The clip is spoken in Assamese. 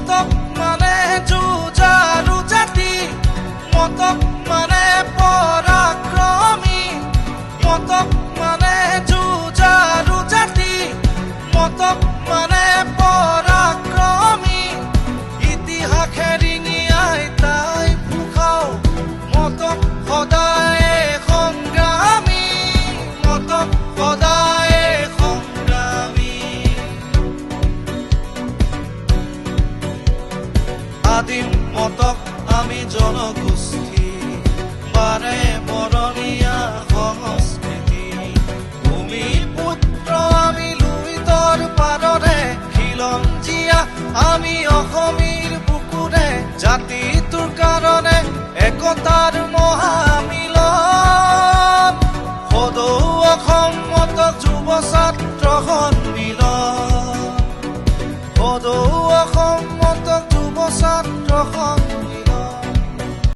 মতক মানে যুঁজাৰু জাতি, মতক মানে পৰাক্ৰমী, মতক মানে যুঁজাৰু জাতি, মতক মানে পৰাক্ৰমী। ইতিহাসে ৰিঙিয়াই তাই ফুকাও, মতক সদায় সংগ্ৰামী, মতক সদায় সংগ্ৰামী। আদিম মতক আমি জনগোষ্ঠী, বাৰে বৰণীয়া সংস্কৃতি। ভূমিপুত্ৰ আমি লুইতৰ পাৰৰে, খিলঞ্জীয়া আমি অসমীৰ বুকুৰে। জাতিটোৰ কাৰণে একতাৰ মহামিলন, সদৌ অসম মতক যুৱ ছাত্ৰ সন্মিলন, সদৌ অসম মতক যুৱ ছাত্ৰ সন্মিলন।